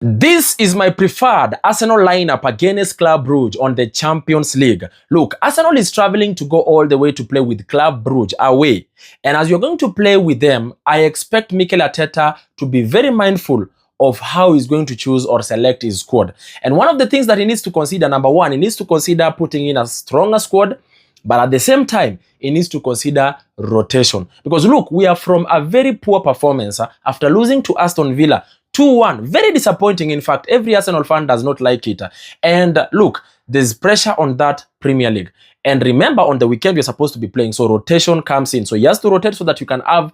This is my preferred Arsenal lineup against Club Brugge on the Champions League. Look, Arsenal is traveling to go all the way to play with Club Brugge away. And as you're going to play with them, I expect Mikel Arteta to be very mindful of how he's going to choose or select his squad. And one of the things that he needs to consider, number one, he needs to consider putting in a stronger squad, but at the same time, he needs to consider rotation. Because look, we are from a very poor performance after losing to Aston Villa 2-1. Very disappointing. In fact, every Arsenal fan does not like it. And look, there's pressure on that Premier League. And remember, on the weekend, you're supposed to be playing. So rotation comes in. So he has to rotate so that you can have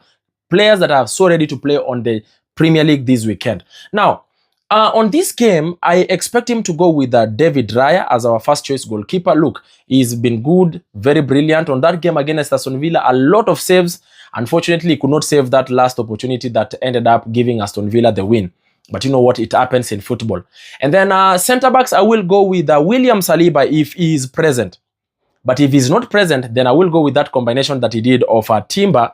players that are so ready to play on the Premier League this weekend. Now, on this game, I expect him to go with David Raya as our first choice goalkeeper. Look, he's been good, very brilliant. On that game against Aston Villa, a lot of saves. Unfortunately, he could not save that last opportunity that ended up giving Aston Villa the win. But you know what? It happens in football. And then centre-backs, I will go with William Saliba if he is present. But if he's not present, then I will go with that combination that he did of Timber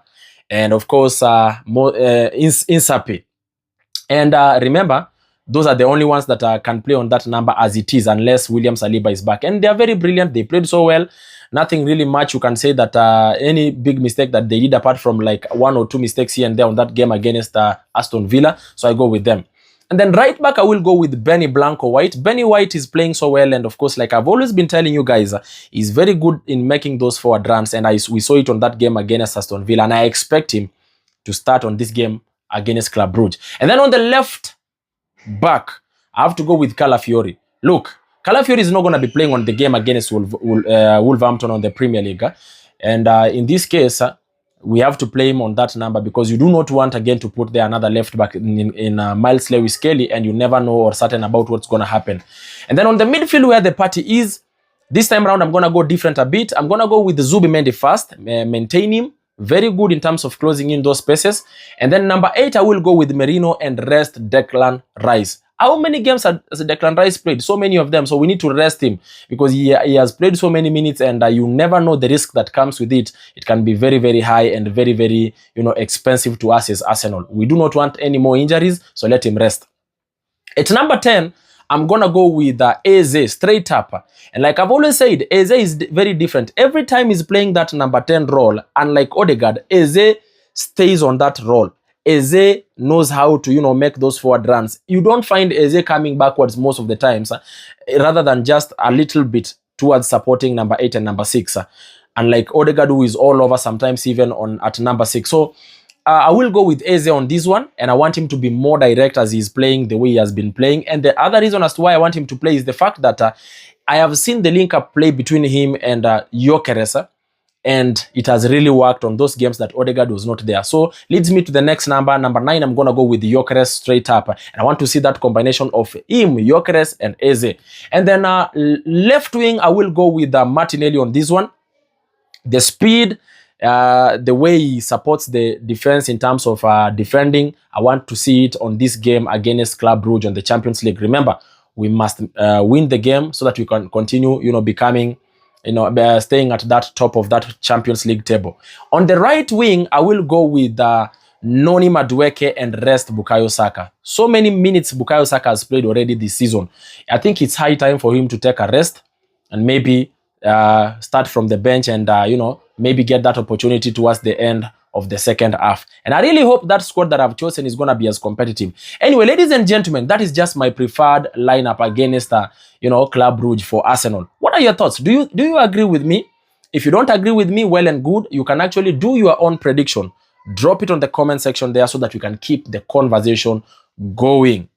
and, of course, Hincapie. And remember, those are the only ones that can play on that number as it is, unless William Saliba is back. And they are very brilliant. They played so well. Nothing really much you can say that any big mistake that they did, apart from like one or two mistakes here and there on that game against Aston Villa. So I go with them. And then right back, I will go with Benny Blanco White. Benny White is playing so well. And of course, like I've always been telling you guys, he's very good in making those forward runs. And we saw it on that game against Aston Villa. And I expect him to start on this game against Club Brugge. And then on the left back, I have to go with Calafiori. Look, Calafiori is not going to be playing on the game against Wolverhampton on the Premier League. And in this case, we have to play him on that number because you do not want again to put there another left back in Miles Lewis Kelly, and you never know or certain about what's going to happen. And then on the midfield where the party is, this time around I'm going to go different a bit. I'm going to go with Zubimendi first, maintain him. Very good in terms of closing in those spaces. And then number 8, I will go with Merino and rest Declan Rice. How many games has Declan Rice played? So many of them. So we need to rest him because he has played so many minutes, and you never know the risk that comes with it. It can be very, very high and very, very, expensive to us as Arsenal. We do not want any more injuries, so let him rest. At number 10, I'm going to go with Eze, straight up. And like I've always said, Eze is very different. Every time he's playing that number 10 role, unlike Odegaard, Eze stays on that role. Eze knows how to, make those forward runs. You don't find Eze coming backwards most of the times, rather than just a little bit towards supporting number 8 and number 6. Unlike Odegaard, who is all over, sometimes even at number 6. So I will go with Eze on this one, and I want him to be more direct as he's playing the way he has been playing. And the other reason as to why I want him to play is the fact that I have seen the link-up play between him and Gyökeres, and it has really worked on those games that Odegaard was not there. So leads me to the next number. Number 9, I'm going to go with Gyökeres straight up. And I want to see that combination of him, Gyökeres, and Eze. And then left wing, I will go with Martinelli on this one. The speed, the way he supports the defense in terms of defending, I want to see it on this game against Club Brugge on the Champions League. Remember, we must win the game so that we can continue, becoming, staying at that top of that Champions League table. On the right wing, I will go with Noni Madueke and rest Bukayo Saka. So many minutes Bukayo Saka has played already this season. I think it's high time for him to take a rest and maybe start from the bench and, maybe get that opportunity towards the end of the second half. And I really hope that squad that I've chosen is going to be as competitive. Anyway, ladies and gentlemen, that is just my preferred lineup against, Club Brugge for Arsenal. What are your thoughts? Do you agree with me? If you don't agree with me, well and good. You can actually do your own prediction. Drop it on the comment section there so that we can keep the conversation going.